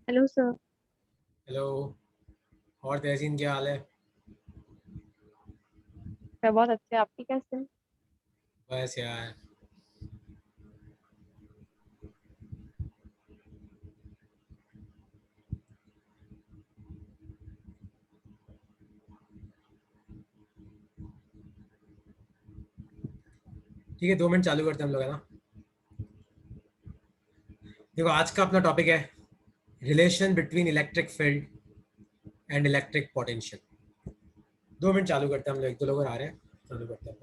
Hello sir. Hello. और तहसीन क्या हाल है? मैं बहुत अच्छे, आपकी कैसे हैं? बस यार। ठीक है, 2 मिनट चालू करते हैं हम लोग, है ना? देखो, आज का अपना टॉपिक है relation between electric field and electric potential. 2 minute चालू करते हैं हम लोग, एक दो लोग और आ रहे हैं। चालू करते हैं।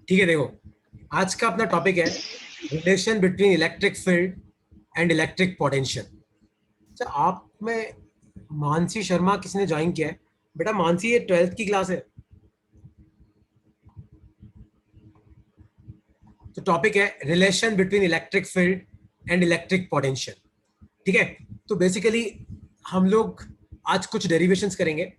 ठीक है, देखो, आज का अपना टॉपिक है relation between electric field and electric potential. अच्छा, आप में मानसी शर्मा किसने ज्वाइन किया है? बेटा मानसी, ये 12th की क्लास है। तो टॉपिक है relation between electric field and electric potential. ठीक है। तो बेसिकली हम लोग आज कुछ डेरिवेशंस करेंगे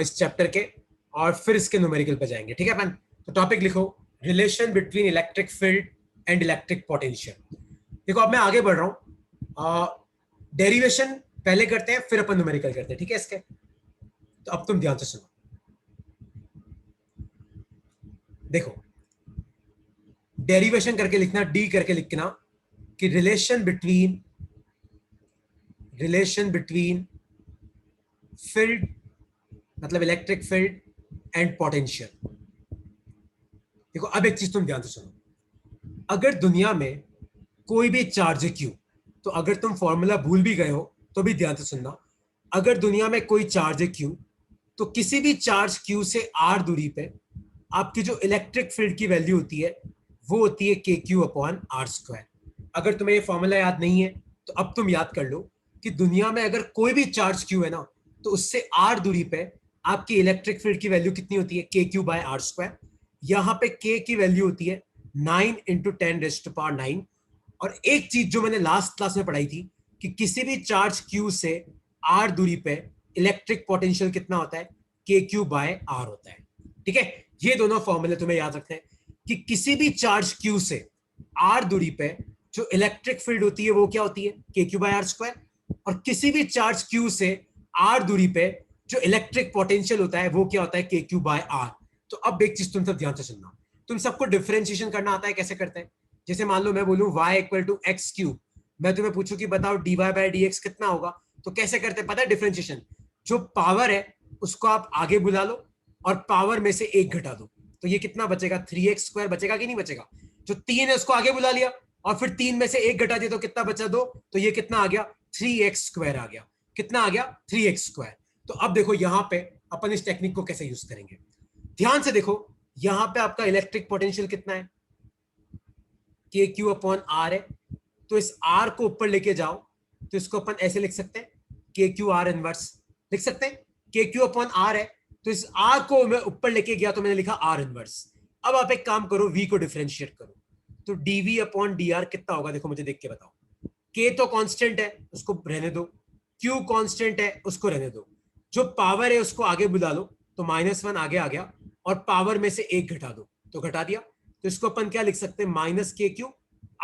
इस चैप्टर के, और फिर इसके न्यूमेरिकल पे जाएंगे। ठीक है अपन? तो टॉपिक लिखो, relation between electric field and electric potential. देखो, अब मैं आगे बढ़ रहा हूँ। डेरिवेशन पहले करते हैं, फिर अपन न्यूमेरिकल करते हैं। ठीक है इसके? तो अब तुम ध्यान से सुनो। देखो, डेरिवेशन करके लिखना, डी करके लिखना कि रिलेशन बिटवीन फील्ड, मतलब इलेक्ट्रिक फील्ड एंड पोटेंशियल। देखो, अब एक चीज तुम ध्यान से सुनो। अगर दुनिया में कोई भी चार्ज है क्यू, तो अगर तुम फॉर्मूला भूल भी गए हो तो भी ध्यान से सुनना। अगर दुनिया में कोई चार्ज है क्यू, तो किसी भी चार्ज क्यू से आर दूरी पे आपकी जो इलेक्ट्रिक फील्ड की वैल्यू होती है वो होती है के क्यू अपॉन आर स्क्वायर। अगर तुम्हें ये फॉर्मूला याद नहीं है तो अब तुम याद कर लो कि दुनिया में अगर कोई भी चार्ज क्यू है ना, तो उससे आर दूरी पे आपकी इलेक्ट्रिक फील्ड की वैल्यू कितनी होती है? के क्यू बाय आर स्क्वायर। यहां पे के की वैल्यू होती है 9 × 10⁻⁹। और एक चीज जो मैंने लास्ट क्लास में पढ़ाई थी कि किसी भी चार्ज क्यू से आर दूरी पे इलेक्ट्रिक पोटेंशियल कितना होता है? के क्यू बाय आर होता है। ठीक है? ये दोनों फॉर्मूले तुम्हें याद रखते हैं कि किसी भी चार्ज क्यू से आर दूरी पे जो इलेक्ट्रिक फील्ड होती है वो क्या होती है? के क्यू बाय आर स्क्वायर। और किसी भी चार्ज क्यू से आर दूरी पे जो इलेक्ट्रिक पोटेंशियल होता है वो क्या होता है? के क्यू बाय आर। तो अब एक चीज तुम सब ध्यान से सुनना। तुम सबको डिफरेंशिएशन करना आता है? कैसे करते हैं? जैसे मान लो मैं बोलूं y equal to x cube, मैं तुम्हें पूछूं कि बताओ dy बाय डी एक्स कितना होगा, तो कैसे करते हैं? पता है डिफरेंशिएशन? जो पावर है उसको आप आगे बुला लो और पावर में से एक घटा दो, तो ये कितना बचेगा? 3x² बचेगा कि नहीं बचेगा? जो 3 है उसको आगे बुला लिया और फिर 3 में से एक घटा दिया तो कितना बचा? 2। तो ये कितना आ गया? 3x² आ गया। कितना आ गया? 3x²। तो अब देखो यहां पे अपन इस टेक्निक को कैसे यूज करेंगे। ध्यान से देखो, यहां पे आपका इलेक्ट्रिक पोटेंशियल कितना है? के क्यू अपॉन आर है। तो इस आर को ऊपर लेके जाओ, तो इसको अपन ऐसे लिख सकते हैं, के क्यू आर इनवर्स लिख सकते हैं। के क्यू अपॉन आर है, तो इस आर को मैं ऊपर लेके गया तो मैंने लिखा आर इनवर्स। अब आप एक काम करो, वी को डिफरेंशिएट करो, तो डीवी अपॉन डी आर कितना होगा? देखो मुझे देख के बताओ। के तो कांस्टेंट है, उसको रहने दो। क्यू कांस्टेंट है, उसको रहने दो। जो पावर है उसको आगे बुला लो, तो -1 आगे आ गया, और पावर में से एक घटा दो, तो घटा दिया। तो इसको अपन क्या लिख सकते हैं? माइनस के q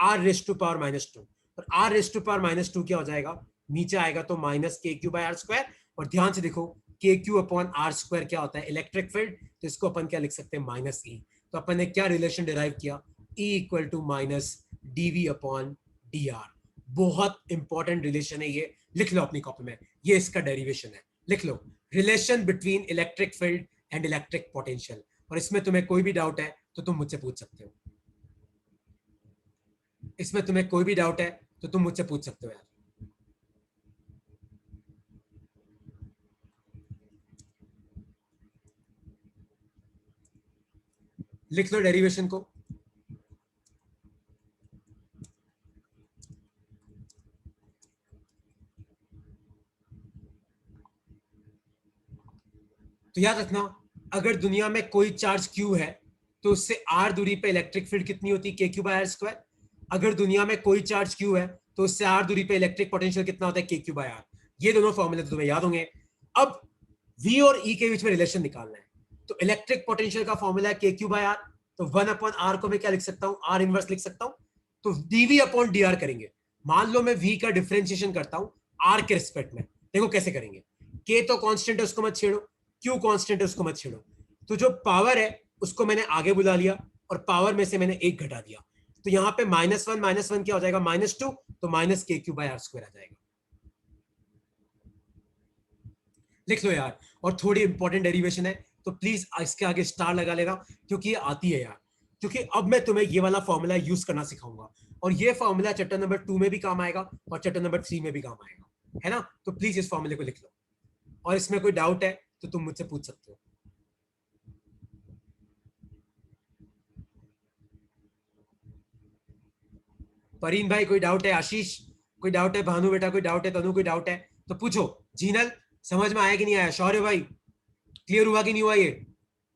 r raise to power -2। और आर रेस टू पावर -2 क्या हो जाएगा? नीचे आएगा तो माइनस के क्यू बाय आर स्क्वायर। और ध्यान से देखो, के क्यू अपॉन आर स्क्वायर क्या होता है? Electric field. तो इसको अपन क्या लिख सकते हैं? Minus E. तो अपन ने क्या रिलेशन डिराइव किया? E equal to minus dV upon d r. बहुत इंपॉर्टेंट रिलेशन है ये, लिख लो अपनी कॉपी में, ये इसका डेरिवेशन है। लिख लो, relation between electric field and electric potential. और इसमें तुम्हें कोई भी डाउट है तो तुम मुझसे पूछ सकते हो। इसमें तुम्हें कोई भी डाउट है तो तुम मुझसे पूछ सकते हो यार। लिख लो डेरिवेशन को। तो याद रखना, अगर दुनिया में कोई चार्ज q है तो उससे r दूरी पे इलेक्ट्रिक फील्ड कितनी होती है, kq/r²। अगर दुनिया में कोई चार्ज q है तो उससे r दूरी पे इलेक्ट्रिक पोटेंशियल कितना होता है, kq/r। ये दोनों फॉर्मूले तो तुम्हें याद होंगे। अब v और e के बीच में रिलेशन निकालना है, तो इलेक्ट्रिक पोटेंशियल का फॉर्मूला है kq/r, तो 1/r को मैं क्या लिख सकता हूं, r इनवर्स लिख सकता हूं। तो dv/dr करेंगे। मान लो मैं v का डिफरेंशिएशन करता हूं r के रिस्पेक्ट में, देखो कैसे करेंगे। k तो कांस्टेंट है उसको मत छेड़ो, q कांस्टेंट है उसको मत छेड़ो, तो जो पावर है उसको मैंने आगे बुला लिया और पावर में से मैंने एक घटा दिया, तो यहां पे -1 क्या हो जाएगा, -2, तो -kq/r² आ जाएगा। लिख लो यार। और थोड़ी इंपॉर्टेंट डेरिवेशन है तो प्लीज इसके आगे स्टार लगा लेगा, क्योंकि ये आती है यार। क्योंकि अब मैं तुम्हें ये वाला फॉर्मूला यूज करना सिखाऊंगा, और ये फॉर्मूला चैप्टर नंबर 2 में भी काम आएगा और चैप्टर नंबर 3 में भी काम आएगा, है ना। तो प्लीज इस फॉर्मूले को लिख लो, और इसमें कोई डाउट है तो तुम मुझसे पूछ सकते हो। परीन भाई कोई डाउट है, आशीष कोई डाउट है, भानु बेटा कोई डाउट है, तनु कोई डाउट है तो पूछो। जीनल समझ में आया कि नहीं आया, शौर्य भाई क्लियर हुआ कि नहीं हुआ ये,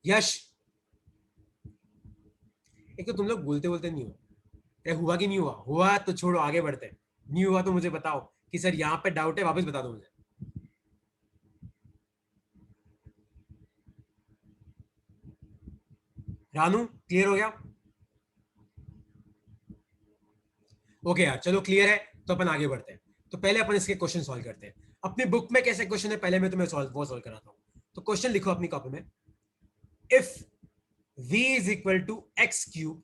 यश। एक तो तुम लोग बोलते बोलते नहीं हो, हुआ कि नहीं हुआ, हुआ तो छोड़ो आगे बढ़ते हैं, नहीं हुआ तो मुझे बताओ कि सर यहाँ पे डाउट है, वापस बता दो मुझे। रानू क्लियर हो गया, ओके यार चलो क्लियर है, तो अपन आगे बढ़ते हैं। तो पहले अपन इसके क्वेश्चन सॉल्व करते हैं। अपनी बुक में कैसे क्वेश्चन है पहले मैं तुम्हें वो सॉल्व कराता हूँ। तो क्वेश्चन लिखो अपनी कॉपी में, if v is equal to x cube,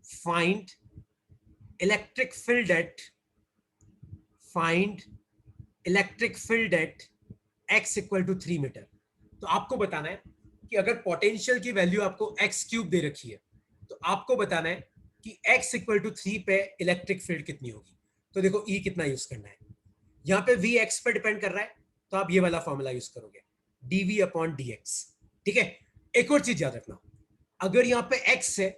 find electric field at, find electric field at x equal to 3 metre. तो आपको बताना है कि अगर पोटेंशियल की वैल्यू आपको एक्स क्यूब दे रखी है, तो आपको बताना है कि x इक्वल टू 3 पे इलेक्ट्रिक फील्ड कितनी होगी। तो देखो E कितना यूज करना है, यहाँ पे v x पे डिपेंड कर रहा है, तो आप ये वाला फॉर्मूला यूज करोगे, dv/dx। ठीक है। एक और चीज याद रखना, अगर यहाँ पे x है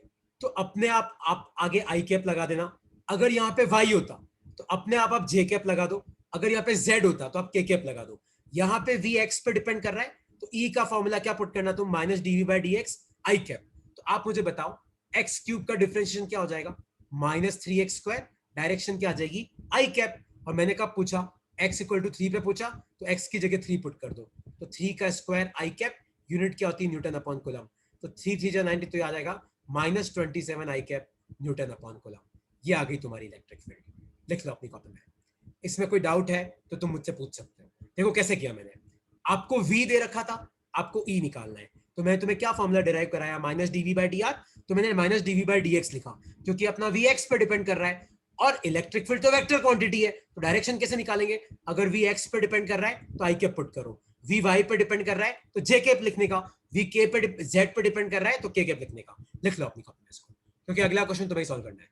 तो अपने आप आगे आई कैप लगा देना, अगर यहाँ पे y होता तो अपने आप जे कैप लगा दो, अगर यहाँ पे z होता तो आप के कैप लगा दो। यहाँ पे v x पे डिपेंड कर रहा है, तो E का फॉर्मूला क्या पुट करना तुम, -dv/dx आई कैप। तो आप मुझे बताओ एक्स क्यूब का डिफरेंशिएशन क्या हो जाएगा, -3x², डायरेक्शन क्या आ जाएगी, आई कैप। और मैंने कब पूछा, x इक्वल टू 3 पे पूछा, तो x की जगह 3 पुट कर दो, तो 3 का स्क्वायर आई कैप, यूनिट क्या होती है, न्यूटन/कूलम। तो 3×3 = 90, तो याद आएगा -27 आई कैप न्यूटन/कूलम। ये आ गई तुम्हारी इलेक्ट्रिक फील्ड, लिख लो अपनी कॉपी में। इसमें कोई डाउट है तो तुम मुझसे पूछ सकते हो। देखो कैसे किया मैंने, आपको v दे रखा था, आपको E निकालना है, तो मैं तुम्हें क्या फॉर्मूला डिराइव कराया, -dv/dr, तो मैंने -dv/dx लिखा, क्योंकि अपना vx पे डिपेंड कर रहा है, और इलेक्ट्रिक फील्ड तो वेक्टर क्वांटिटी है, तो डायरेक्शन कैसे निकालेंगे, अगर vx पे डिपेंड कर रहा है तो आई कैप पुट करो, vy पे डिपेंड कर रहा है तो जे कैप लिखने का, vk पे z पे डिपेंड कर रहा है तो k कैप लिखने का। लिख लो अपनी कॉपी में इसको, क्योंकि अगला क्वेश्चन तुम्हें सॉल्व करना है।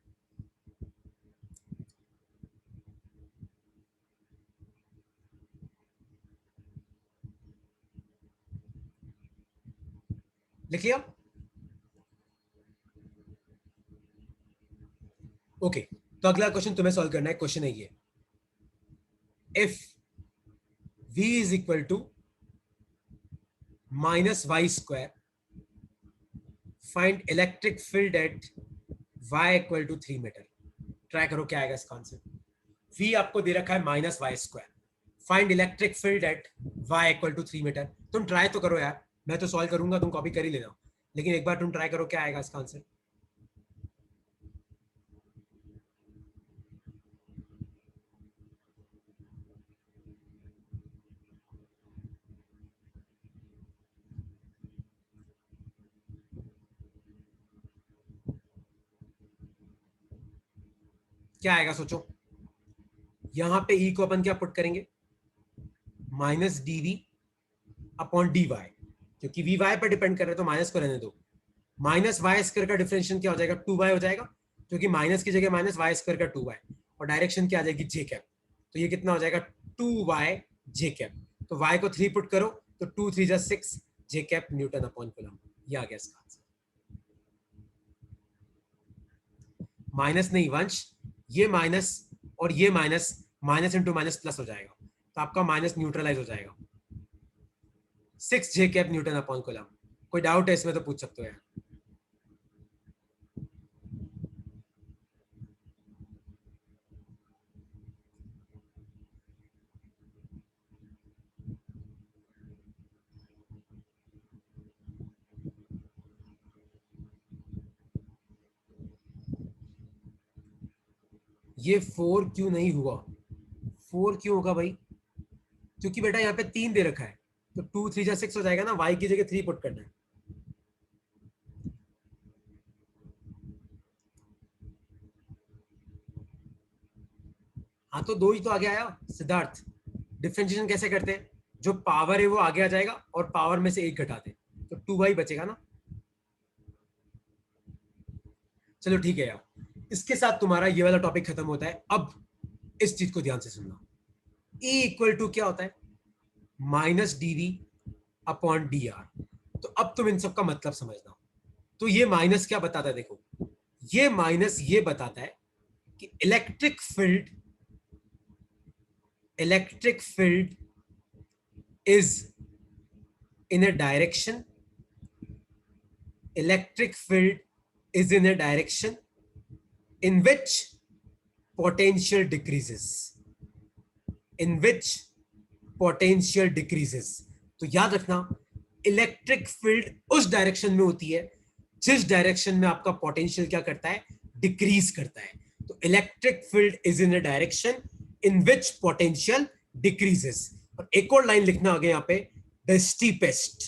लिख लिया, ओके। तो अगला क्वेश्चन तुम्हें सॉल्व करना है, क्वेश्चन है ये, if v is equal to -y², find electric field at y equal to 3 metre. Try करो क्या आएगा इसका आंसर। v आपको दे रखा है -y², find electric field at y equal to 3 metre. तुम ट्राई तो करो यार, मैं तो सॉल्व करूंगा, तुम कॉपी कर ही लेना, लेकिन एक बार तुम ट्राई करो क्या आएगा इसका आंसर। क्या आएगा सोचो। यहां पे E को अपन क्या पुट करेंगे, -dv/dy, क्योंकि वी वाई पर डिपेंड कर रहे तो माइनस को रहने दो, -y² का डिफरेंशियल क्या हो जाएगा, 2y हो जाएगा, क्योंकि माइनस की जगह -y² का 2y, और डायरेक्शन क्या आ जाएगी, जे कैप। तो ये कितना हो जाएगा, 2y जे कैप। तो y को 3 पुट करो, तो 2×3 = 6 जे कैप न्यूटन/कूलम। ये आ गया इसका आंसर। माइनस नहीं वंश, ये माइनस और ये minus, minus into minus plus हो जाएगा, तो आपका माइनस न्यूट्रलाइज हो जाएगा। 6 जे कैप न्यूटन अपॉन कूलम। कोई डाउट है इसमें तो पूछ सकते हो यार। ये 4 क्यों नहीं हुआ? 4 क्यों होगा भाई? क्योंकि बेटा यहाँ पे 3 दे रखा है, तो 2 3 जा 6 हो जाएगा ना, y की जगह 3 पुट करना है। हाँ तो 2 ही तो आगे आया सिद्धार्थ। डिफरेंशिएशन कैसे करते हैं? जो पावर है वो आगे आ जाएगा और पावर में से 1 घटाते, तो 2y बचेगा ना। चलो ठीक है यार, इसके साथ तुम्हारा ये वाला टॉपिक खत्म होता है। अब इस चीज को ध्यान से सुनना। E इक्वल टू क्या होता है? Minus dv upon dr। तो अब तुम इन सब का मतलब समझना। तो ये माइनस क्या बताता है? देखो, ये माइनस ये बताता है कि electric field is in a direction, electric field is in a direction in which potential decreases, in which potential decreases। तो याद रखना, इलेक्ट्रिक फील्ड उस डायरेक्शन में होती है जिस डायरेक्शन में आपका पोटेंशियल क्या करता है? डिक्रीज करता है। तो electric field is in a direction in which potential decreases. और एक और लाइन लिखना आगे यहाँ पे, द स्टीपेस्ट,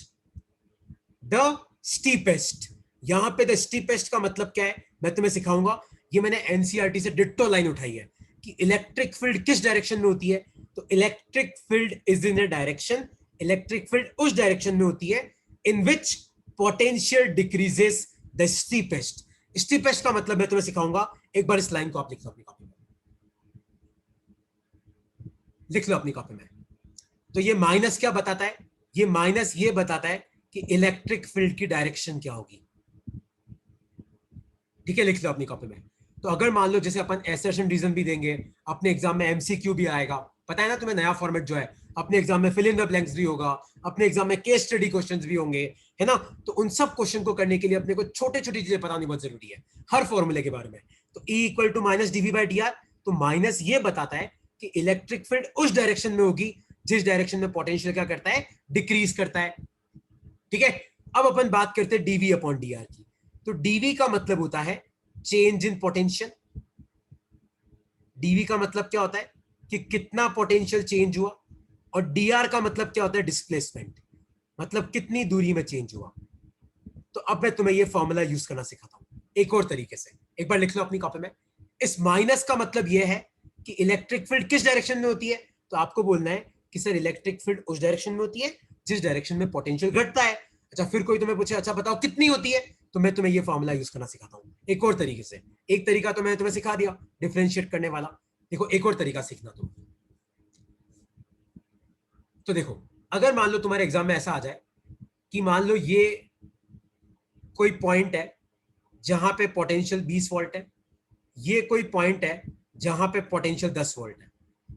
द स्टीपेस्ट। यहां पे द स्टीपेस्ट का मतलब क्या है मैं तुम्हें सिखाऊंगा। ये मैंने एनसीईआरटी से डिट्टो लाइन उठाई है कि इलेक्ट्रिक फील्ड किस डायरेक्शन में होती है। तो electric field is in a direction, electric field उस डायरेक्शन में होती है in which potential decreases the steepest. Steepest का मतलब मैं तुम्हें सिखाऊंगा। एक बार इस लाइन को आप लिख लो अपनी कॉपी में, लिख लो अपनी कॉपी में। तो ये माइनस क्या बताता है? ये माइनस ये बताता है कि इलेक्ट्रिक फील्ड की डायरेक्शन क्या होगी। ठीक है, लिख लो अपनी कॉपी में। तो अगर मान लो जैसे अपन एसर्शन रीजन भी देंगे, अपने एग्जाम में एमसीक्यू भी आएगा, पता है ना तुम्हें नया फॉर्मेट जो है, अपने एग्जाम में फिल इन द ब्लैंक्स भी होगा, अपने एग्जाम में केस स्टडी क्वेश्चंस भी होंगे, है ना। तो उन सब क्वेश्चन को करने के लिए अपने को छोटे छोटी चीजें बतानी बहुत जरूरी है हर फॉर्मूले के बारे में। तो E equal to minus dV by d r. तो माइनस ये बताता है कि इलेक्ट्रिक फील्ड उस डायरेक्शन में होगी जिस डायरेक्शन में पोटेंशियल क्या करता है? डिक्रीज करता है। ठीक है, अब अपन बात करते हैं डीवी अपॉन डी आर की। तो डीवी का मतलब होता है चेंज इन पोटेंशियल। डीवी का मतलब क्या होता है? कि कितना पोटेंशियल चेंज हुआ। और डीआर का मतलब क्या होता है? डिस्प्लेसमेंट, मतलब कितनी दूरी में चेंज हुआ। तो अब मैं तुम्हें ये फॉर्मूला यूज करना सिखाता हूं एक और तरीके से। एक बार लिख लो अपनी कॉपी में। इस माइनस का मतलब यह है कि इलेक्ट्रिक फील्ड किस डायरेक्शन में होती है। तो आपको बोलना है कि सर इलेक्ट्रिक फील्ड उस डायरेक्शन में होती है जिस डायरेक्शन में पोटेंशियल घटता है। अच्छा, फिर कोई तुम्हें पूछे अच्छा बताओ कितनी होती है, तो मैं तुम्हें ये फॉर्मूला यूज करना सिखाता हूं एक और तरीके से। एक तरीका तो मैंने तुम्हें सिखा दिया डिफरेंशिएट करने वाला। देखो एक और तरीका सीखना तुम। तो देखो, अगर मान लो तुम्हारे एग्जाम में ऐसा आ जाए कि मान लो ये कोई पॉइंट है जहां पे पोटेंशियल 20 वोल्ट है, ये कोई पॉइंट है जहां पे पोटेंशियल 10 वोल्ट है,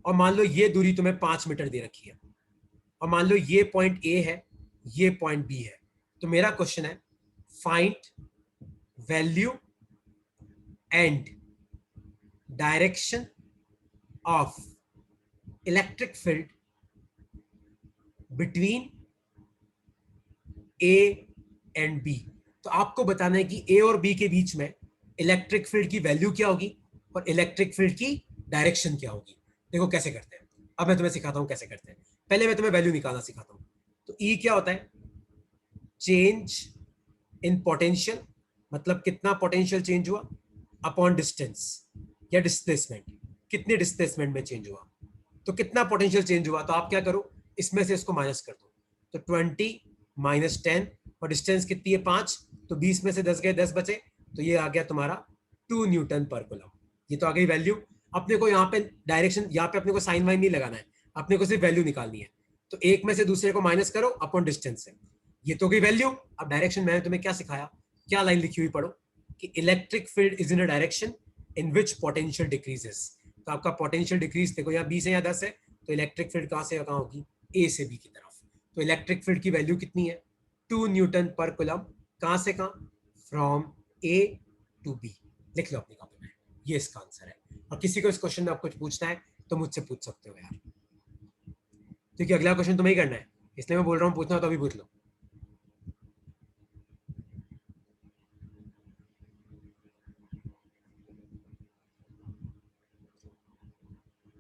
और मान लो ये दूरी तुम्हें 5 मीटर दे रखी है, और मान लो ये पॉइंट ए है, ये पॉइंट बी है। तो मेरा क्वेश्चन है find value and direction of electric field between A and B. तो आपको बताना है कि ए और बी के बीच में इलेक्ट्रिक फील्ड की वैल्यू क्या होगी और इलेक्ट्रिक फील्ड की डायरेक्शन क्या होगी। देखो कैसे करते हैं, अब मैं तुम्हें सिखाता हूं कैसे करते हैं। पहले मैं तुम्हें वैल्यू निकालना सिखाता हूं। तो ई क्या होता है? चेंज इन पोटेंशियल, मतलब कितना पोटेंशियल चेंज हुआ, अपॉन डिस्टेंस या डिस्प्लेसमेंट, कितने डिस्प्लेसमेंट में चेंज हुआ। तो कितना पोटेंशियल चेंज हुआ, तो आप क्या करो, इसमें से इसको माइनस कर दो। तो 20 माइनस 10, और डिस्टेंस कितनी है 5, तो 20 में से 10 गए 10 बचे, तो ये आ गया तुम्हारा 2 न्यूटन पर कूलम। ये तो आ गई वैल्यू। अपने को यहाँ पे डायरेक्शन, यहाँ पे अपने को साइन वाइन नहीं लगाना है, अपने को सिर्फ वैल्यू निकालनी है। तो एक में से दूसरे को माइनस करो अपॉन डिस्टेंस से, ये तो गई वैल्यू। अब डायरेक्शन मैंने तुम्हें क्या सिखाया, क्या लाइन लिखी हुई पढ़ो कि electric field is in a direction in which potential decreases. तो आपका पोटेंशियल डिक्रीज देखो यहाँ 20 है या 10 है, तो इलेक्ट्रिक फील्ड कहां से कहां होगी? ए से बी की तरफ। तो इलेक्ट्रिक फील्ड की वैल्यू कितनी है? 2 न्यूटन पर कूलम। कहां से कहां? From A to B. लिख लो अपनी कॉपी में, ये इसका आंसर है। और किसी को इस क्वेश्चन में आप कुछ पूछना है तो मुझसे पूछ सकते हो यार, क्योंकि अगला क्वेश्चन तुम्हें ही करना है, इसलिए मैं बोल रहा हूँ पूछना हो तो अभी पूछ लो।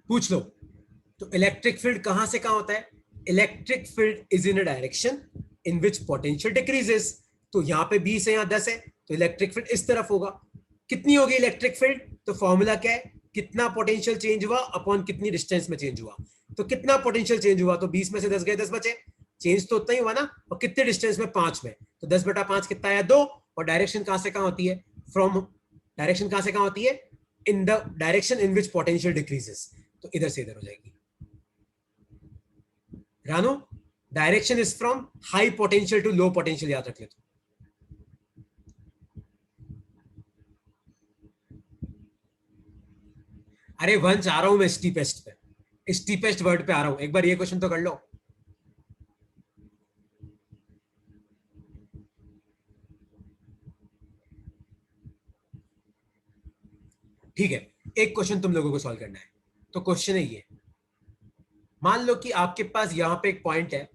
पूछ लो। तो इलेक्ट्रिक फील्ड कहां से कहां होता है? Electric field is in a direction in which potential decreases. तो यहां पे 20 है, यहां 10 है, तो इलेक्ट्रिक फील्ड इस तरफ होगा। कितनी होगी इलेक्ट्रिक फील्ड? तो फॉर्मूला क्या है? कितना पोटेंशियल चेंज हुआ अपॉन कितनी डिस्टेंस में चेंज हुआ। तो कितना पोटेंशियल चेंज हुआ? तो 20 में से 10 गए, 10 बचे। चेंज तो उतना ही हुआ ना। और कितने डिस्टेंस में? 5 में। तो 10/5 कितना आया? 2। और डायरेक्शन कहां से कहां होती है? फ्रॉम, डायरेक्शन कहां से कहां होती है? In the direction in which potential decreases. तो इधर से इधर हो जाएगी। रानो, direction is from high potential to low potential, याद रख ले तो। अरे वंश आ रहा हूं मैं स्टीपेस्ट पे, स्टीपेस्ट वर्ड पे आ रहा हूं, एक बार ये क्वेश्चन तो कर लो। ठीक है, एक क्वेश्चन तुम लोगों को सॉल्व करना है। तो क्वेश्चन है ये, मान लो कि आपके पास यहां पे एक पॉइंट है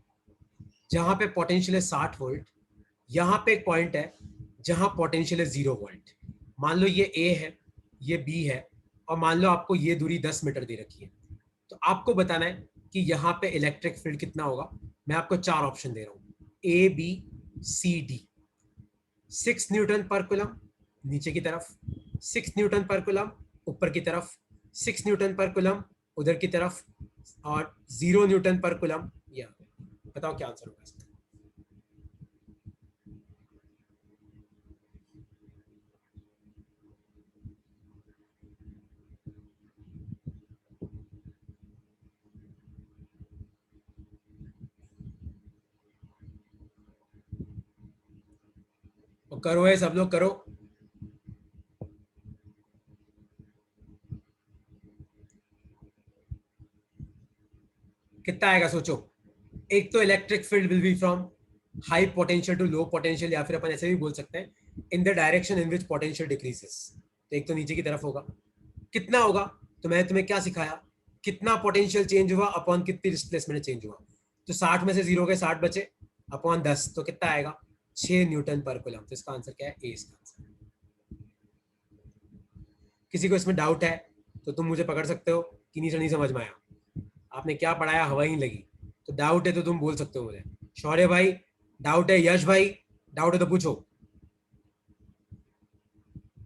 जहां पे पोटेंशियल है 60 वोल्ट, यहां पे एक पॉइंट है जहां पोटेंशियल है 0 वोल्ट। मान लो ये ए है, ये बी है, और मान लो आपको ये दूरी 10 मीटर दे रखी है। तो आपको बताना है कि यहाँ पे इलेक्ट्रिक फील्ड कितना होगा। मैं आपको 4 ऑप्शन दे रहा हूँ, A B C D. 6 newton per coulomb नीचे की तरफ, 6 न्यूटन पर कूलम ऊपर की तरफ, 6 न्यूटन पर कूलम उधर की तरफ, और 0 न्यूटन पर कूलम यहाँ पे। बताओ क्या आंसर होगा इसका? तो करो है, सब लोग करो। कितना आएगा सोचो। एक तो electric field will be from high potential to low potential, या फिर अपन ऐसे भी बोल सकते हैं in the direction in which potential decreases. तो एक तो नीचे की तरफ होगा। कितना होगा? तो मैंने तुम्हें क्या सिखाया? कितना पोटेंशियल चेंज हुआ अपॉन कितनी डिस्प्लेसमेंट चेंज हुआ। तो 60 में से 0 गए, 60 बचे, अपॉन 10, तो कितना आएगा? 6 न्यूटन पर कूलम। तो इसका आंसर क्या है? ए इसका आंसर। किसी को इसमें डाउट है तो तुम मुझे पकड़ सकते हो कि नहीं सर नहीं समझ में आया, आपने क्या पढ़ाया हवा ही नहीं लगी। तो डाउट है तो तुम बोल सकते हो मुझे, शौर्य भाई डाउट है, यश भाई डाउट है तो पूछो।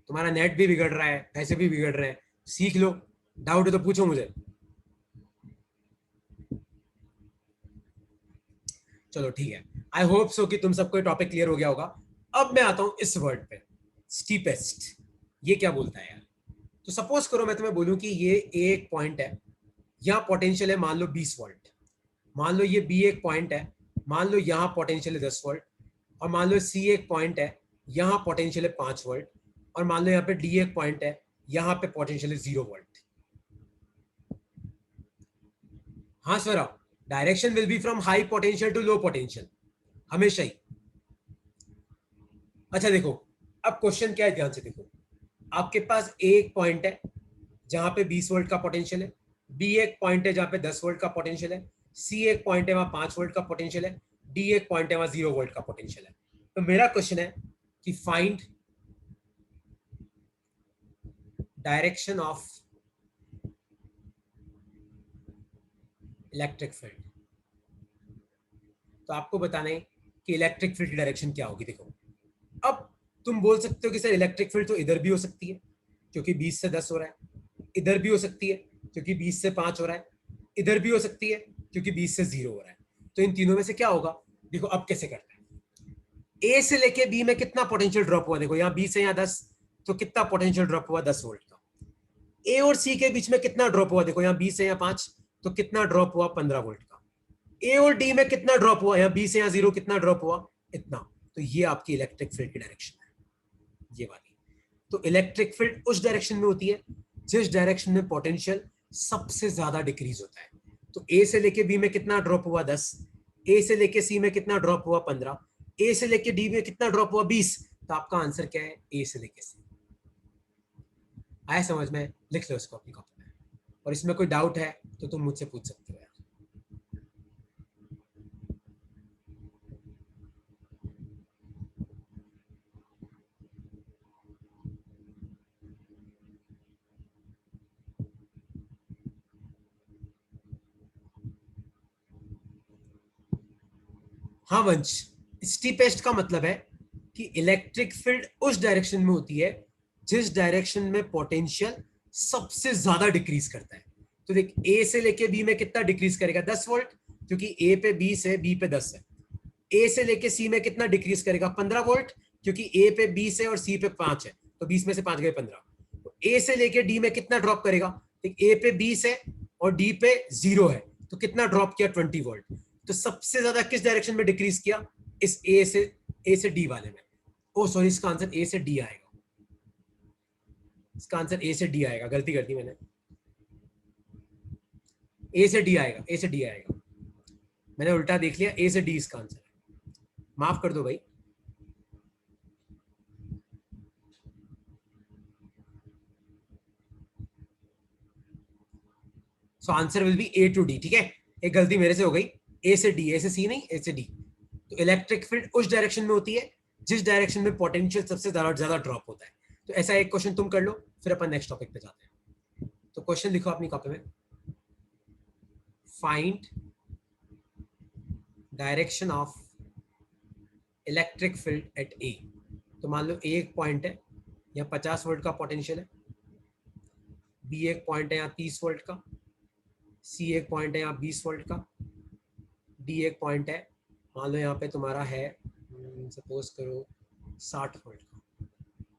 तुम्हारा नेट भी बिगड़ रहा है, पैसे भी बिगड़ रहे हैं, सीख लो। डाउट है तो पूछो मुझे। चलो ठीक है, आई होप सो कि तुम सबको टॉपिक क्लियर हो गया होगा। अब मैं आता हूं इस वर्ड पे, स्टीपेस्ट। ये क्या बोलता है यार? तो सपोज करो मैं तुम्हें बोलूं कि ये एक पॉइंट है, यहाँ पोटेंशियल है मान लो 20 वोल्ट। मान लो ये बी एक पॉइंट है, मान लो यहाँ पोटेंशियल है 10 वोल्ट। और मान लो सी एक पॉइंट है, यहाँ पोटेंशियल है 5 वोल्ट। और मान लो यहाँ पे डी एक पॉइंट है, यहाँ पे पोटेंशियल है 0 वोल्ट। हाँ Swara, direction will be from high potential to low potential, हमेशा ही। अच्छा देखो, अब क्वेश्चन क्या है, ध्यान से देखो। आपके पास एक पॉइंट है जहां पे 20 वोल्ट का पोटेंशियल है, बी एक पॉइंट है जहां पे 10 वोल्ट का पोटेंशियल है, सी एक पॉइंट है वहां 5 वोल्ट का पोटेंशियल है, डी एक पॉइंट है वहां 0 वोल्ट का पोटेंशियल है। तो मेरा क्वेश्चन है कि find direction of electric field. तो आपको बताना है कि इलेक्ट्रिक फील्ड की डायरेक्शन क्या होगी। देखो, अब तुम बोल सकते हो कि सर इलेक्ट्रिक फील्ड तो इधर भी हो सकती है क्योंकि 20 से 10 हो रहा है, इधर भी हो सकती है क्योंकि 20 से 5 हो रहा है, इधर भी हो सकती है क्योंकि 20 से 0 हो रहा है। तो इन तीनों में से क्या होगा? देखो अब कैसे करते हैं। ए से लेके बी में कितना पोटेंशियल ड्रॉप हुआ? देखो यहाँ 20 है, यहाँ 10, तो कितना पोटेंशियल ड्रॉप हुआ? 10 वोल्ट का। ए और सी के बीच में कितना ड्रॉप हुआ? देखो यहाँ 20 है, यहाँ 5, तो कितना ड्रॉप हुआ? 15 वोल्ट का। ए और डी में कितना ड्रॉप हुआ? यहाँ 20 है, यहाँ 0, कितना ड्रॉप हुआ? इतना। तो ये आपकी इलेक्ट्रिक फील्ड की डायरेक्शन है, ये वाली। तो इलेक्ट्रिक फील्ड उस डायरेक्शन में होती है जिस डायरेक्शन में पोटेंशियल सबसे ज्यादा डिक्रीज होता है। तो ए से लेके बी में कितना ड्रॉप हुआ? 10। ए से लेके सी में कितना ड्रॉप हुआ 15, ए से लेके डी में कितना ड्रॉप हुआ 20, तो आपका आंसर क्या है ए से लेके सी। आया समझ में? लिख लो इसको अपनी कॉपी में, और इसमें कोई डाउट है तो तुम मुझसे पूछ सकते हो यार। हाँ वंश, स्टीपेस्ट का मतलब है कि इलेक्ट्रिक फील्ड उस डायरेक्शन में होती है जिस डायरेक्शन में पोटेंशियल सबसे ज्यादा डिक्रीज करता है। तो देख, ए से लेके बी में कितना डिक्रीज करेगा 10 वोल्ट, क्योंकि ए पे 20 है, बी पे 10 है। ए से लेके सी में कितना डिक्रीज करेगा 15 वोल्ट, क्योंकि ए पे 20 है और सी पे 5 है, तो 20 में से 5 गए 15। तो ए से लेके डी में कितना ड्रॉप करेगा, देख ए पे 20 है और डी पे 0 है, तो कितना ड्रॉप किया 20 वोल्ट। तो सबसे ज्यादा किस डायरेक्शन में डिक्रीज किया, इस ए से डी वाले में। ओ सॉरी, इसका आंसर ए से डी आएगा, इसका आंसर ए से डी आएगा, गलती कर दी मैंने, ए से डी आएगा, ए से डी आएगा, मैंने उल्टा देख लिया, ए से डी इसका आंसर है, माफ कर दो भाई। So answer will be A to D. ठीक है, एक गलती मेरे से हो गई, ए से डी, ए से सी नहीं, ए से डी। तो इलेक्ट्रिक फील्ड उस डायरेक्शन में होती है जिस डायरेक्शन में पोटेंशियल सबसे ज्यादा ड्रॉप होता है। तो ऐसा एक क्वेश्चन तुम कर लो, फिर अपन नेक्स्ट टॉपिक पे जाते हैं। तो क्वेश्चन लिखो अपनी कॉपी में, find direction of electric field at A. तो मान लो ए एक पॉइंट है, यहाँ 50 वोल्ट का पोटेंशियल है, बी एक पॉइंट है यहाँ 30 वोल्ट का, सी एक पॉइंट है यहाँ 20 वोल्ट का, डी एक पॉइंट है मान लो यहाँ पे तुम्हारा है सपोज करो 60 वोल्ट का।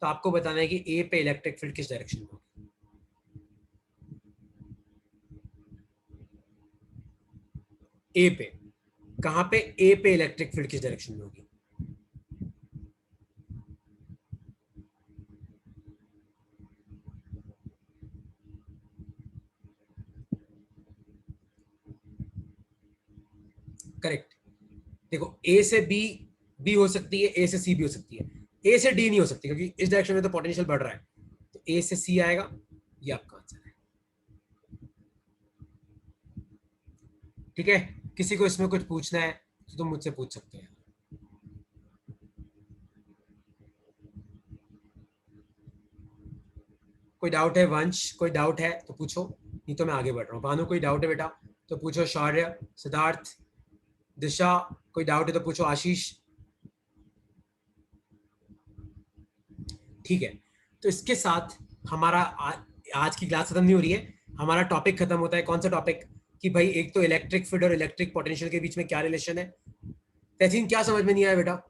तो आपको बताना है कि ए पे इलेक्ट्रिक फील्ड किस डायरेक्शन में होगी। ए पे, कहां पे, ए पे इलेक्ट्रिक फील्ड किस डायरेक्शन में होगी। करेक्ट। देखो, ए से बी भी हो सकती है, ए से सी भी हो सकती है, ए से डी नहीं हो सकती, क्योंकि इस डायरेक्शन में तो पोटेंशियल बढ़ रहा है। तो ए से सी आएगा, ये आपका आंसर है। ठीक है, किसी को इसमें कुछ पूछना है तो तुम मुझसे पूछ सकते हैं। कोई डाउट है वंश, कोई डाउट है तो पूछो, नहीं तो मैं आगे बढ़ रहा हूँ। भानु कोई डाउट है बेटा तो पूछो, शौर्य, सिद्धार्थ, दिशा, कोई डाउट है तो पूछो, आशीष। ठीक है, तो इसके साथ हमारा आज की क्लास खत्म नहीं हो रही है, हमारा टॉपिक खत्म होता है। कौन सा टॉपिक, कि भाई एक तो इलेक्ट्रिक फील्ड और इलेक्ट्रिक पोटेंशियल के बीच में क्या रिलेशन है। तहसीन क्या समझ में नहीं आया बेटा?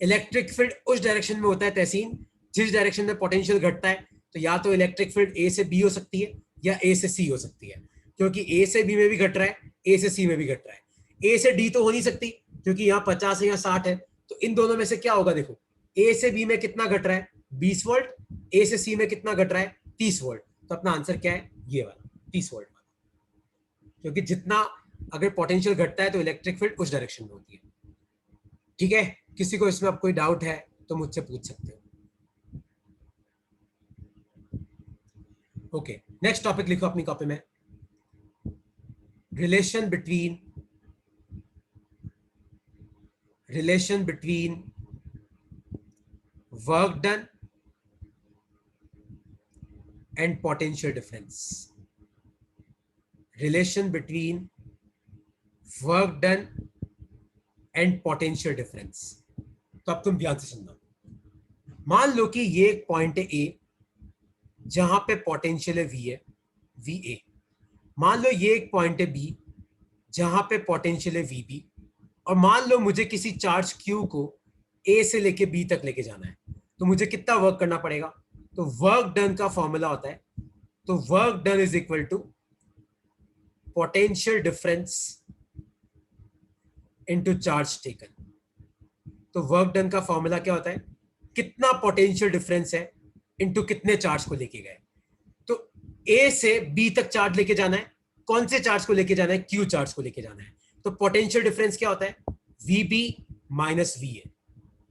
इलेक्ट्रिक फील्ड उस डायरेक्शन में होता है तहसीन जिस डायरेक्शन में पोटेंशियल घटता है। तो या तो इलेक्ट्रिक फील्ड ए से बी हो सकती है या ए से सी हो सकती है, क्योंकि ए से बी में भी घट रहा है, ए से सी में भी घट रहा है। ए से डी तो हो नहीं सकती क्योंकि यहाँ 50 है या 60 है, तो इन दोनों में से क्या होगा। देखो, ए से बी में कितना घट रहा है 20 वोल्ट, ए से सी में कितना घट रहा है 30 वोल्ट। तो अपना आंसर क्या है, ये वाला 30 वोल्ट वाला, क्योंकि जितना अगर पोटेंशियल घटता है तो इलेक्ट्रिक फील्ड उस डायरेक्शन में होती है। ठीक है, किसी को इसमें अब कोई डाउट है तो मुझसे पूछ सकते हो। ओके, नेक्स्ट टॉपिक लिखो अपनी कॉपी में, relation between work done and potential difference. Relation between work done and potential difference. तो अब तुम ध्यान से सुनना, मान लो कि ये एक पॉइंट है ए जहां पे पोटेंशियल है वी है, वी ए। मान लो ये एक पॉइंट है बी जहां पे पोटेंशियल है वी बी, और मान लो मुझे किसी चार्ज क्यू को ए से लेके बी तक लेके जाना है, तो मुझे कितना वर्क करना पड़ेगा। तो वर्क डन का फॉर्मूला होता है, तो work done is equal to potential difference into charge taken. तो वर्क डन का फॉर्मूला क्या होता है, कितना पोटेंशियल डिफरेंस है इनटू कितने चार्ज को लेके गए। तो ए से बी तक चार्ज लेके जाना है, कौन से चार्ज को लेके जाना है, क्यू चार्ज को लेके जाना है। तो पोटेंशियल डिफरेंस क्या होता है? VB माइनस VA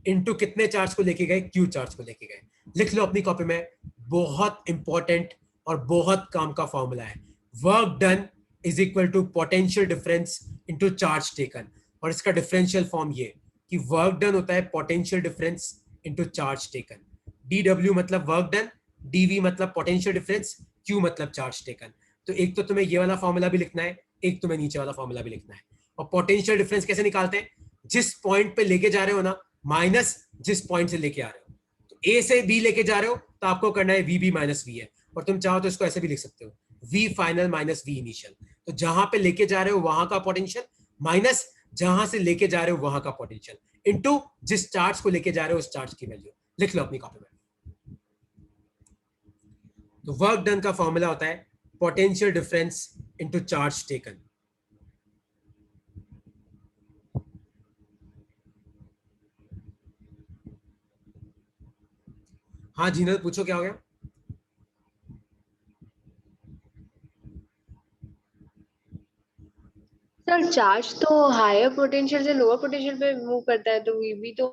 इनटू कितने चार्ज को लेके गए? Q चार्ज को लेके गए। लिख लो अपनी कॉपी में, बहुत इंपॉर्टेंट और बहुत काम का फॉर्मूला है। Work done is equal to potential difference into charge taken, और इसका डिफरेंशियल फॉर्म ये कि वर्क डन होता है potential difference into charge taken. DW मतलब वर्क डन, DV मतलब पोटेंशियल डिफरेंस, Q मतलब चार्ज टेकन। तो एक तो तुम्हें ये वाला फॉर्मूला भी लिखना है, एक तुम्हें नीचे वाला फॉर्मूला भी लिखना है। और पोटेंशियल डिफरेंस कैसे निकालते हैं? जिस पॉइंट पे लेके जा रहे हो ना, माइनस जिस पॉइंट से लेके आ रहे हो। तो ए से बी लेके जा रहे हो तो आपको करना है VB माइनस VA, और तुम चाहो तो इसको ऐसे भी लिख सकते हो, V final minus V initial. तो जहां पे लेके जा रहे हो वहां का पोटेंशियल माइनस जहां से लेके जा रहे हो वहां का पोटेंशियल इनटू जिस चार्ज को लेके जा रहे हो उस चार्ज की वैल्यू। लिख लो अपनी कॉपी में। तो वर्क डन का फॉर्मूला होता है potential difference into charge taken. हाँ जीनल पूछो, क्या हो गया? सर चार्ज तो हायर पोटेंशियल से लोअर पोटेंशियल पे मूव करता है, तो वीबी तो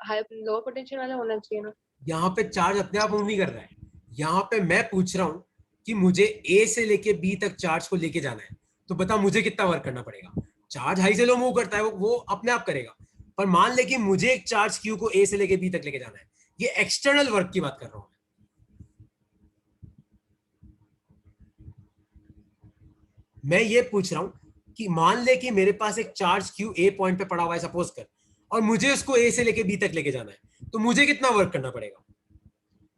हायर लोअर पोटेंशियल वाला होना चाहिए ना। यहाँ पे चार्ज अपने आप मूव नहीं कर रहा है, यहाँ पे मैं पूछ रहा हूं कि मुझे ए से लेके बी तक चार्ज को लेके जाना है, तो बता मुझे कितना वर्क करना पड़ेगा? चार्ज हाई से लो मूव करता है, वो अपने आप करेगा। पर मान ले कि मुझे एक चार्ज क्यू को ए से लेके बी तक लेके जाना है, ये एक्सटर्नल वर्क की बात कर रहा हूं। मैं ये पूछ रहा हूं कि मान ले कि मेरे पास एक चार्ज क्यू ए पॉइंट पे पड़ा हुआ है सपोज कर, और मुझे उसको ए से लेके बी तक लेके जाना है, तो मुझे कितना वर्क करना पड़ेगा?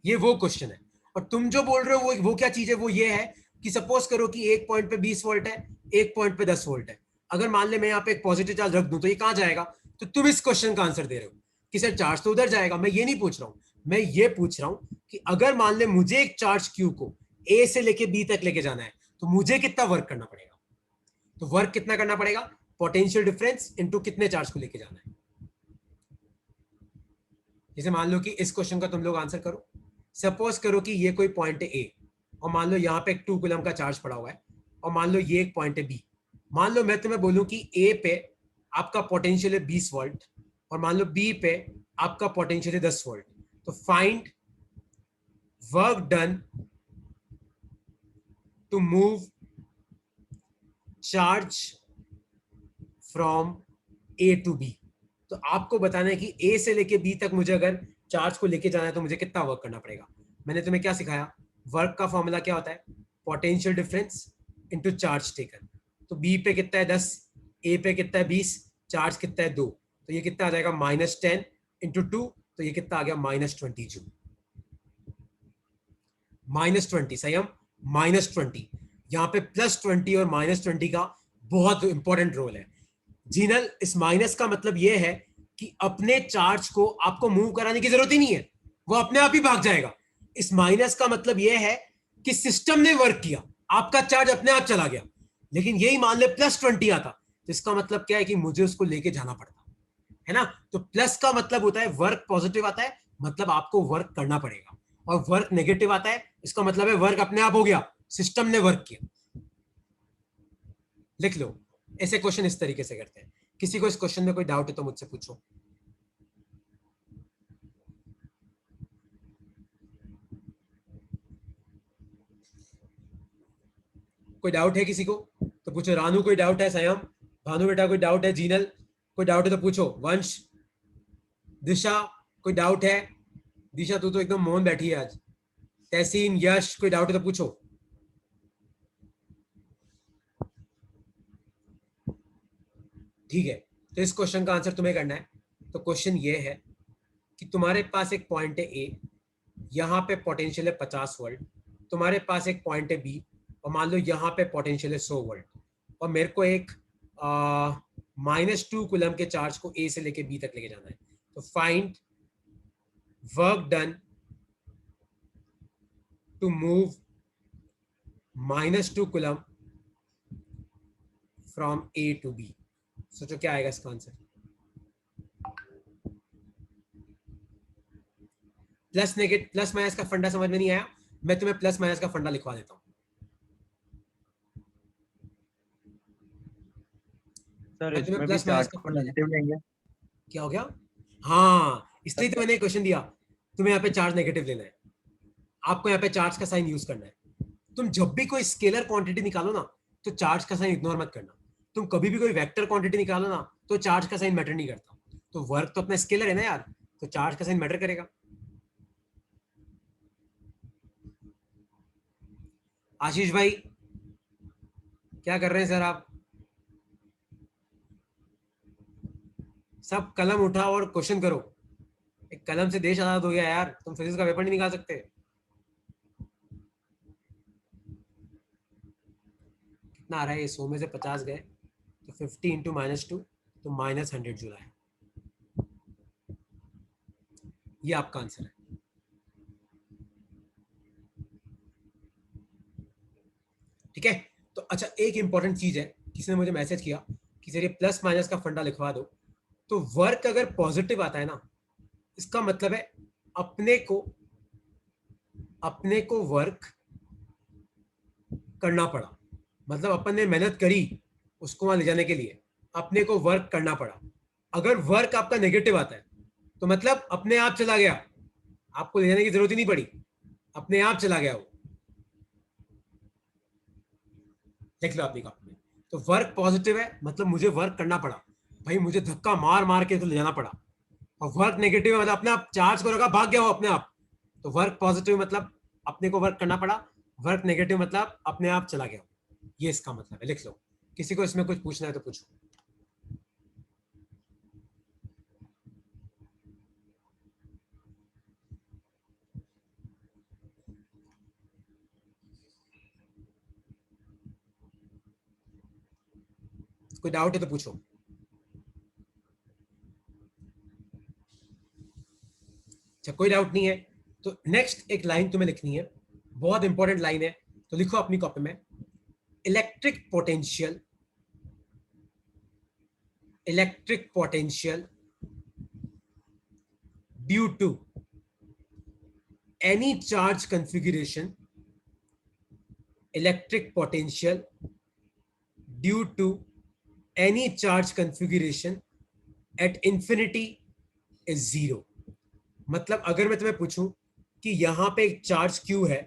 ये वो क्वेश्चन है। और तुम जो बोल रहे हो वो क्या चीज है? वो ये है कि सपोज करो कि एक पॉइंट पे 20 वोल्ट है, एक पॉइंट पे 10 वोल्ट है। अगर मान ले मैं यहाँ पे एक पॉजिटिव चार्ज रख दूं तो ये कहां जाएगा? तो तुम इस क्वेश्चन का आंसर दे रहे हो कि सर चार्ज तो उधर जाएगा। मैं ये नहीं पूछ रहा हूं, मैं ये पूछ रहा हूं कि अगर मान ले मुझे एक चार्ज क्यू को ए से लेके बी तक लेके जाना है, तो मुझे कितना वर्क करना पड़ेगा? तो वर्क कितना करना पड़ेगा? पोटेंशियल डिफरेंस इनटू कितने चार्ज को लेके जाना है। जैसे मान लो कि इस क्वेश्चन का तुम लोग आंसर करो। सपोज करो कि ये कोई पॉइंट है ए, और मान लो यहाँ पे एक 2 कूलम का चार्ज पड़ा हुआ है, और मान लो ये एक पॉइंट है बी। मान लो मैं तुम्हें बोलूं कि ए पे आपका पोटेंशियल है 20 वोल्ट, और मान लो बी पे आपका पोटेंशियल है 10 वोल्ट। तो find work done to move charge from A to B. तो आपको बताना है कि ए से लेके बी तक मुझे अगर चार्ज को लेके जाना है तो मुझे कितना वर्क करना पड़ेगा। मैंने तुम्हें क्या सिखाया? वर्क का फॉर्मूला क्या होता है? Potential difference into charge taken. तो बी पे कितना है 10, ए पे कितना है 20, चार्ज कितना है 2, तो ये कितना आ जाएगा -10 इंटू 2, तो ये कितना आ गया -20 जूल। -20 सही, हम -20। यहाँ पे +20 और -20 का बहुत इंपॉर्टेंट रोल है। जीनल, इस माइनस का मतलब यह है कि अपने चार्ज को आपको मूव कराने की जरूरत ही नहीं है, वो अपने आप ही भाग जाएगा। इस माइनस का मतलब यह है कि सिस्टम ने वर्क किया, आपका चार्ज अपने आप चला गया। लेकिन यही मान ले +20 आता, तो इसका मतलब क्या है कि मुझे उसको लेके जाना पड़ता है ना। तो प्लस का मतलब होता है वर्क पॉजिटिव आता है, मतलब आपको वर्क करना पड़ेगा। और वर्क नेगेटिव आता है, इसका मतलब है वर्क अपने आप हो गया, सिस्टम ने वर्क किया। लिख लो, ऐसे क्वेश्चन इस तरीके से करते हैं। किसी को इस क्वेश्चन में कोई डाउट है तो मुझसे पूछो। कोई डाउट है किसी को तो पूछो। रानू कोई डाउट है? संयम, भानु बेटा कोई डाउट है? जीनल कोई डाउट है तो पूछो। वंश, दिशा कोई डाउट है? दिशा तू तो एकदम मौन बैठी है आज। तहसीन, यश कोई डाउट है तो पूछो। ठीक है, तो इस क्वेश्चन का आंसर तुम्हें करना है। तो क्वेश्चन ये है कि तुम्हारे पास एक पॉइंट है ए, यहाँ पे पोटेंशियल है 50 वोल्ट। तुम्हारे पास एक पॉइंट है बी, और मान लो यहाँ पे पोटेंशियल है 100 वोल्ट, और मेरे को एक -2 कूलम के चार्ज को ए से लेके बी तक लेके जाना है। तो find work done to move -2 coulomb from A to B. सोचो क्या आएगा इसका आंसर। प्लस माइनस का फंडा समझ में नहीं आया? मैं तुम्हें प्लस माइनस का फंडा लिखवा देता हूं। सर मैं तुम्हें इसमें भी प्लस माइनस चार्ज का को फंडा नेगेटिव लेंगे? क्या हो गया? हाँ, इसलिए तो मैंने क्वेश्चन दिया, तुम्हें यहाँ पे चार्ज नेगेटिव लेना है, आपको यहाँ पे चार्ज का साइन यूज करना है। तुम जब भी कोई स्केलर क्वांटिटी निकालो ना, तो चार्ज का साइन इग्नोर मत करना। तुम कभी भी कोई वेक्टर क्वांटिटी निकालो ना, तो चार्ज का साइन मैटर नहीं करता। तो वर्क तो अपना स्केलर है ना यार, तो चार्ज का साइन मैटर करेगा। आशीष भाई क्या कर रहे हैं सर आप? सब कलम उठाओ और क्वेश्चन करो। एक कलम से देश आजाद हो गया यार, तुम फिजिक्स का पेपर नहीं निकाल सकते। कितना आ रहा है ये? 100 में से 50 गए तो 50 इंटू -2 तो -100 जूल आया। ये आपका आंसर है। ठीक है, तो अच्छा एक इंपॉर्टेंट चीज है, किसी ने मुझे मैसेज किया कि सर ये प्लस माइनस का फंडा लिखवा दो। तो वर्क अगर पॉजिटिव आता है ना, इसका मतलब है अपने को वर्क करना पड़ा, मतलब अपन ने मेहनत करी उसको वहां ले जाने के लिए, अपने को वर्क करना पड़ा। अगर वर्क आपका नेगेटिव आता है तो मतलब अपने आप चला गया, आपको ले जाने की जरूरत ही नहीं पड़ी, अपने आप चला गया वो। देख लो अपनी कॉपी में। तो वर्क पॉजिटिव है मतलब मुझे वर्क करना पड़ा, भाई मुझे धक्का मार मार के तो ले जाना पड़ा। और वर्क नेगेटिव है मतलब अपने आप चार्ज को रखा, भाग गया हो अपने आप। तो वर्क पॉजिटिव मतलब अपने को वर्क करना पड़ा, वर्क नेगेटिव मतलब अपने आप चला गया। ये इसका मतलब है, लिख लो। किसी को इसमें कुछ पूछना है तो पूछो। कोई डाउट है तो पूछो। अच्छा कोई डाउट नहीं है तो नेक्स्ट एक लाइन तुम्हें लिखनी है, बहुत इंपॉर्टेंट लाइन है, तो लिखो अपनी कॉपी में। Electric potential due to any charge configuration, electric potential due to any charge configuration at infinity is zero। मतलब अगर मैं तुम्हें पूछूं कि यहां पे एक चार्ज Q है,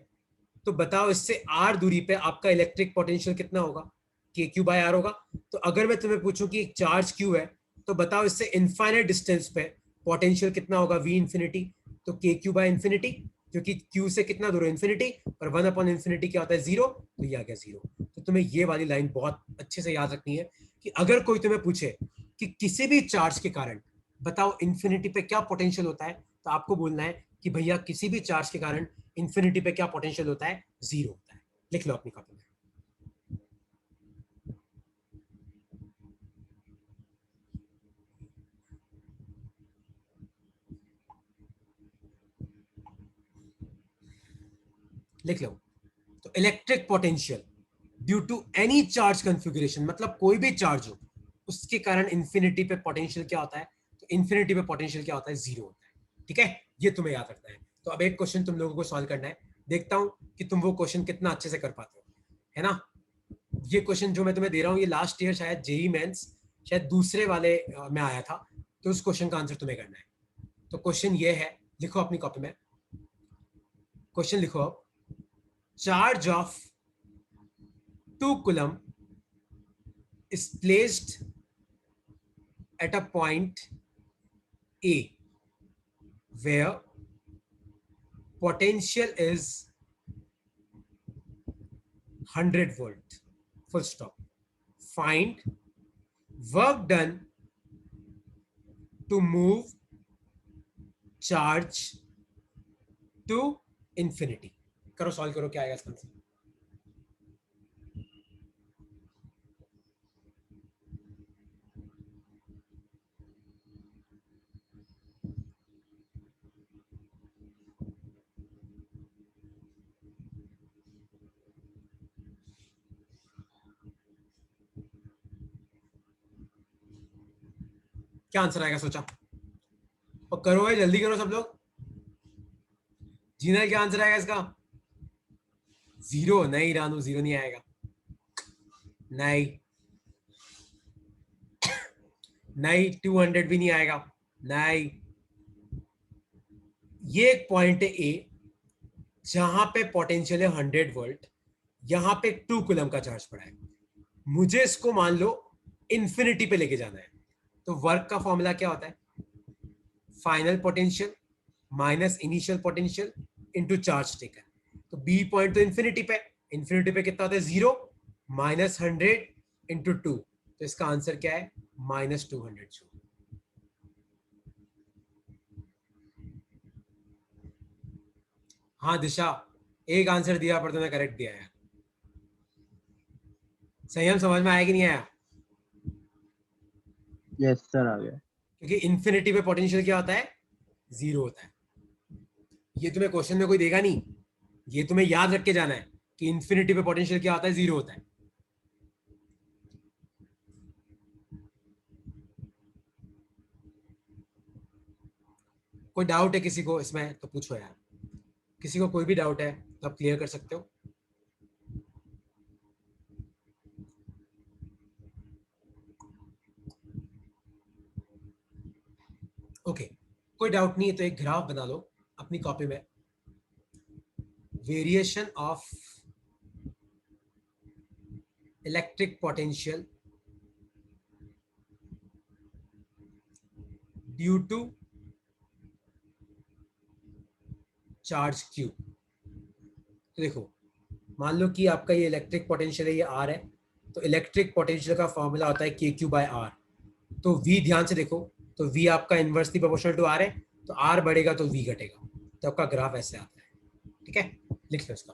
तो बताओ इससे R दूरी पे आपका इलेक्ट्रिक पोटेंशियल कितना होगा? KQ बाय R होगा। तो अगर मैं तुम्हें पूछूं कि एक चार्ज Q है, तो बताओ इससे इनफाइनाइट डिस्टेंस पे पोटेंशियल कितना होगा? V infinity. तो KQ बाय इंफिनिटी, क्योंकि Q से कितना दूर है? इंफिनिटी, और 1/इंफिनिटी क्या होता है? 0। तो ये आ गया 0। तो तुम्हें ये वाली लाइन बहुत अच्छे से याद रखनी है कि अगर कोई तुम्हें पूछे कि किसी भी चार्ज के कारण बताओ इंफिनिटी पे क्या पोटेंशियल होता है, तो आपको बोलना है कि भैया किसी भी चार्ज के कारण इंफिनिटी पे क्या पोटेंशियल होता है? 0 होता है। लिख लो अपनी कॉपी में। लिख लो। तो electric potential due to any charge configuration, मतलब कोई भी चार्ज हो उसके कारण इंफिनिटी पे पोटेंशियल क्या होता है? तो इंफिनिटी पे पोटेंशियल क्या होता है? 0 होता है। ठीक है, ये तुम्हें याद रखना है। तो अब एक क्वेश्चन तुम लोगों को सॉल्व करना है, देखता हूं कि तुम वो क्वेश्चन कितना अच्छे से कर पाते हो, है ना। ये क्वेश्चन जो मैं तुम्हें दे रहा हूँ, ये लास्ट ईयर शायद जेई मेंस शायद दूसरे वाले में आया था, तो उस क्वेश्चन का आंसर तुम्हें करना है। तो क्वेश्चन ये है, लिखो अपनी कॉपी में क्वेश्चन लिखो। अब charge of 2 coulomb is placed at a point A where potential is 100 volt, full stop. Find work done to move charge to infinity। करो सॉल्व करो, क्या आएगा इसका आंसर? क्या आंसर आएगा सोचा? और करो भाई, जल्दी करो सब लोग। जीना, क्या आंसर आएगा इसका? 0 नहीं रानू, 0 नहीं आएगा। नहीं नहीं 200 भी नहीं आएगा, नहीं। ये एक पॉइंट है ए जहां पे पोटेंशियल है 100 वोल्ट, यहां पे 2 कूलम का चार्ज पड़ा है, मुझे इसको मान लो इंफिनिटी पे लेके जाना है। तो वर्क का फॉर्मूला क्या होता है? Final potential minus initial potential into charge taken. तो बी पॉइंट तो इंफिनिटी पे, इंफिनिटी पे कितना होता है 0 माइनस 100 इंटू 2, तो इसका आंसर क्या है -200 जूल। हाँ दिशा, एक आंसर दिया पर तुमने करेक्ट दिया है। संयम समझ में आया कि नहीं आया? यस सर आ गया। क्योंकि इंफिनिटी पे पोटेंशियल क्या होता है 0 होता है। ये तुम्हें क्वेश्चन में कोई देगा नहीं, ये तुम्हें याद रख के जाना है कि इंफिनिटी पे पोटेंशियल क्या होता है 0 होता है। कोई डाउट है किसी को इसमें तो पूछो यार, किसी को कोई भी डाउट है तो आप क्लियर कर सकते हो। ओके कोई डाउट नहीं है तो एक ग्राफ बना लो अपनी कॉपी में, variation of electric potential due to charge q. तो देखो मान लो कि आपका ये इलेक्ट्रिक पोटेंशियल है, ये आर है, तो इलेक्ट्रिक पोटेंशियल का फॉर्मूला होता है के क्यू बाय आर। तो वी ध्यान से देखो, तो वी आपका इनवर्सली प्रोपोर्शनल टू आर है, तो आर बढ़ेगा तो वी घटेगा, तो आपका ग्राफ ऐसे आता है। ठीक है, लिख लो इसको,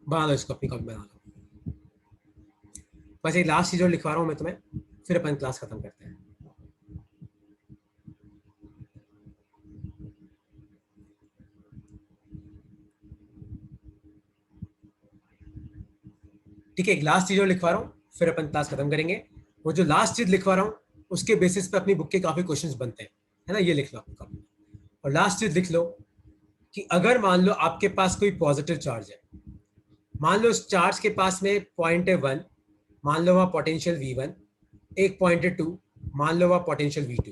बना लो इसको अपनी कॉपी बना लो। बस एक लास्ट चीज और लिखवा रहा हूं मैं तुम्हें, फिर अपन क्लास खत्म करते हैं। ठीक है, एक लास्ट चीज और लिखवा रहा हूँ फिर अपन क्लास खत्म करेंगे। वो जो लास्ट चीज लिखवा रहा हूँ उसके बेसिस पे अपनी बुक के काफी क्वेश्चंस बनते हैं, है ना। ये लिख लो अपनी कॉपी। और लास्ट चीज लिख लो कि अगर मान लो आपके पास कोई पॉजिटिव चार्ज है, मान लो उस चार्ज के पास में पॉइंट है 1, मान लो वहां पोटेंशियल V1, एक पॉइंट है 2, मान लो वहां पोटेंशियल V2।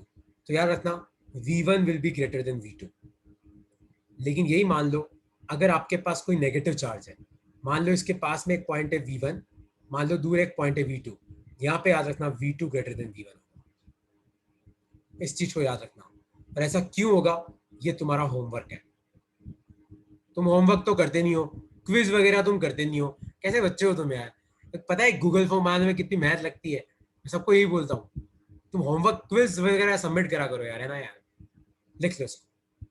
तो याद रखना V1 will be greater than V2। लेकिन यही मान लो अगर आपके पास कोई नेगेटिव चार्ज है, मान लो इसके पास में एक पॉइंट है V1, मान लो दूर एक पॉइंट है V2, यहाँ पे याद रखना V2 ग्रेटर देन V1 होगा। इस चीज को याद रखना। और ऐसा क्यों होगा, ये तुम्हारा होमवर्क है। तुम होमवर्क तो करते नहीं हो, क्विज वगैरह तुम करते नहीं हो, कैसे बच्चे हो तुम यार। पता है गूगल फॉर्म बनाने में कितनी मेहनत लगती है, मैं सबको यही बोलता हूँ, तुम होमवर्क क्विज वगैरह सबमिट करा करो यार, है ना यार। लिख लो इसको,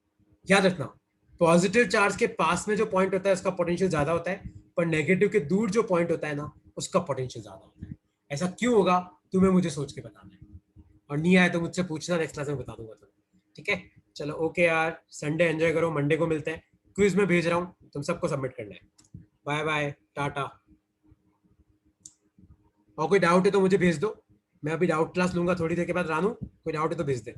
याद रखना पॉजिटिव चार्ज के पास में जो पॉइंट होता है उसका पोटेंशियल ज्यादा होता है, पर नेगेटिव के दूर जो पॉइंट होता है ना उसका पोटेंशियल ज्यादा होता है। ऐसा क्यों होगा तुम्हें मुझे सोच के बताना है, और नहीं आया तो मुझसे पूछना, नेक्स्ट क्लास में बता दूंगा तुम्हें। ठीक है, चलो ओके यार, संडे एंजॉय करो, मंडे को मिलते हैं। क्विज में भेज रहा हूँ, तुम सबको सबमिट करना है। Bye bye, ta-ta. और कोई डाउट है तो मुझे भेज दो, मैं अभी डाउट क्लास लूंगा थोड़ी देर के बाद। रानू कोई डाउट है तो भेज दे।